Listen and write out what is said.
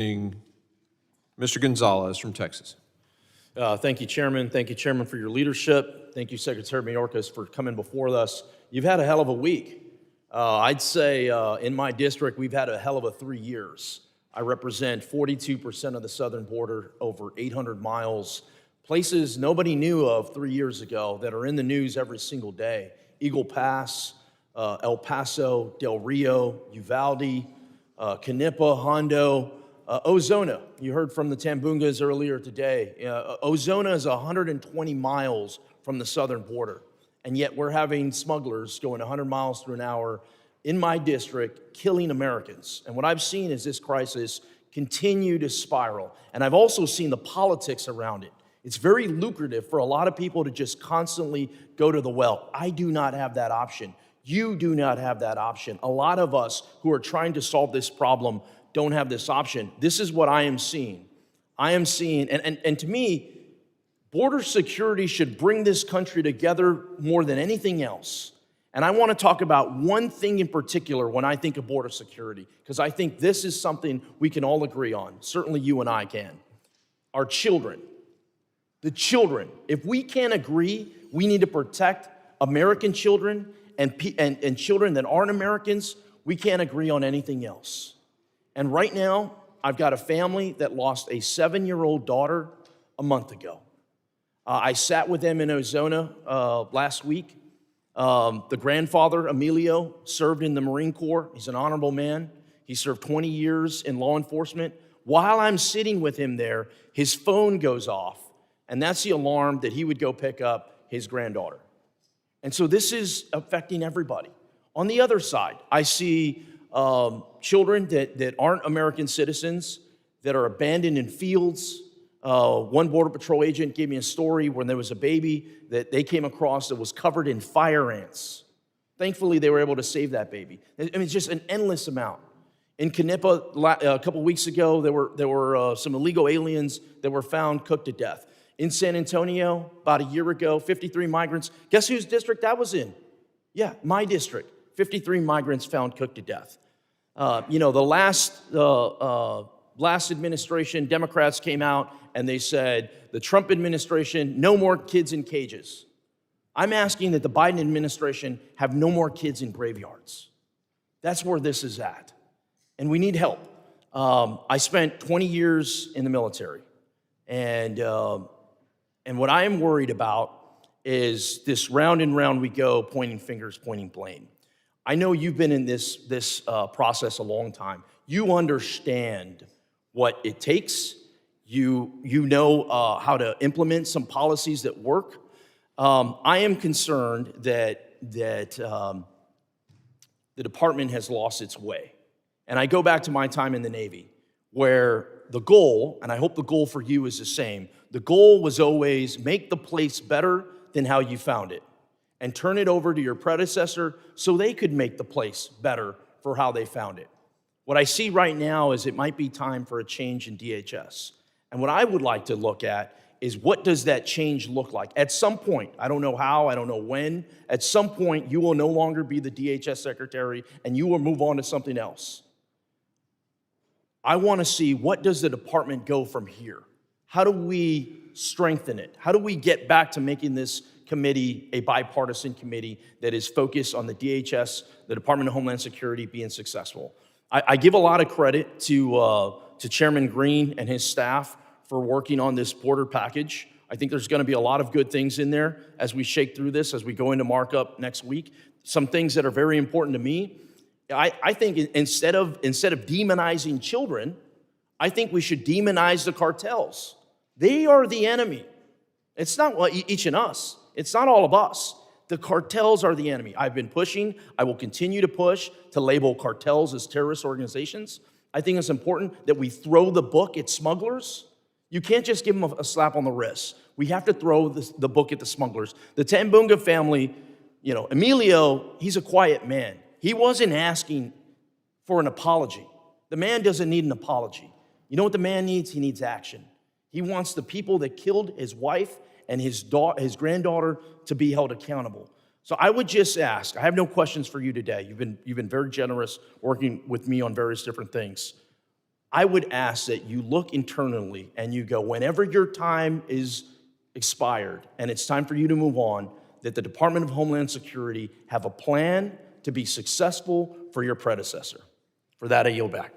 Mr. Gonzales from Texas. Thank you, Chairman. Thank you, Chairman, for your leadership. Thank you, Secretary Mayorkas, for coming before us. You've had a hell of a week. I'd say in my district, we've had a hell of a 3 years. I represent 42% of the southern border, over 800 miles, places nobody knew of 3 years ago that are in the news every single day. Eagle Pass, El Paso, Del Rio, Uvalde, Canepa, Hondo, Ozona. You heard from the Tambungas earlier today. Ozona is 120 miles from the southern border, and yet we're having smugglers going 100 miles through an hour in my district, killing Americans. And what I've seen is this crisis continue to spiral. And I've also seen the politics around it. It's very lucrative for a lot of people to just constantly go to the well. I do not have that option. You do not have that option. A lot of us who are trying to solve this problem don't have this option. This is what I am seeing. I am seeing, and to me, border security should bring this country together more than anything else. And I want to talk about one thing in particular when I think of border security, because I think this is something we can all agree on. Certainly you and I can. Our children. The children. If we can't agree, we need to protect American children and children that aren't Americans. We can't agree on anything else. And right now, I've got a family that lost a 7-year-old daughter a month ago. I sat with them in Ozona last week. The grandfather, Emilio, served in the Marine Corps. He's an honorable man. He served 20 years in law enforcement. While I'm sitting with him there, his phone goes off, and that's the alarm that he would go pick up his granddaughter. And so this is affecting everybody. On the other side, I see children that aren't American citizens that are abandoned in fields. One Border Patrol agent gave me a story when there was a baby that they came across that was covered in fire ants. Thankfully, they were able to save that baby. I mean, it's just an endless amount. In Canepa, a couple weeks ago, there were some illegal aliens that were found cooked to death. In San Antonio, about a year ago, 53 migrants. Guess whose district that was in? Yeah, my district. 53 migrants found cooked to death. The last administration, Democrats came out and they said, the Trump administration, no more kids in cages. I'm asking that the Biden administration have no more kids in graveyards. That's where this is at. And we need help. I spent 20 years in the military. And what I am worried about is this round and round we go, pointing fingers, pointing blame. I know you've been in this process a long time. You understand what it takes. You know how to implement some policies that work. I am concerned that the department has lost its way. And I go back to my time in the Navy, where the goal, and I hope the goal for you is the same, the goal was always make the place better than how you found it, and turn it over to your predecessor so they could make the place better for how they found it. What I see right now is it might be time for a change in DHS. And what I would like to look at is what does that change look like? At some point, I don't know how, I don't know when, at some point you will no longer be the DHS secretary and you will move on to something else. I want to see what does the department go from here? How do we strengthen it? How do we get back to making this committee a bipartisan committee that is focused on the DHS, the Department of Homeland Security, being successful? I give a lot of credit to Chairman Green and his staff for working on this border package. I think there's going to be a lot of good things in there as we shake through this, as we go into markup next week. Some things that are very important to me. I think instead of demonizing children, I think we should demonize the cartels. They are the enemy. It's not each and us. It's not all of us. The cartels are the enemy. I've been pushing, I will continue to push to label cartels as terrorist organizations. I think it's important that we throw the book at smugglers. You can't just give them a slap on the wrist. We have to throw the book at the smugglers. The Tambunga family, Emilio, he's a quiet man. He wasn't asking for an apology. The man doesn't need an apology. You know what the man needs? He needs action. He wants the people that killed his wife and his granddaughter to be held accountable. So I would just ask, I have no questions for you today. You've been very generous working with me on various different things. I would ask that you look internally and you go, whenever your time is expired and it's time for you to move on, that the Department of Homeland Security have a plan to be successful for your predecessor. For that, I yield back.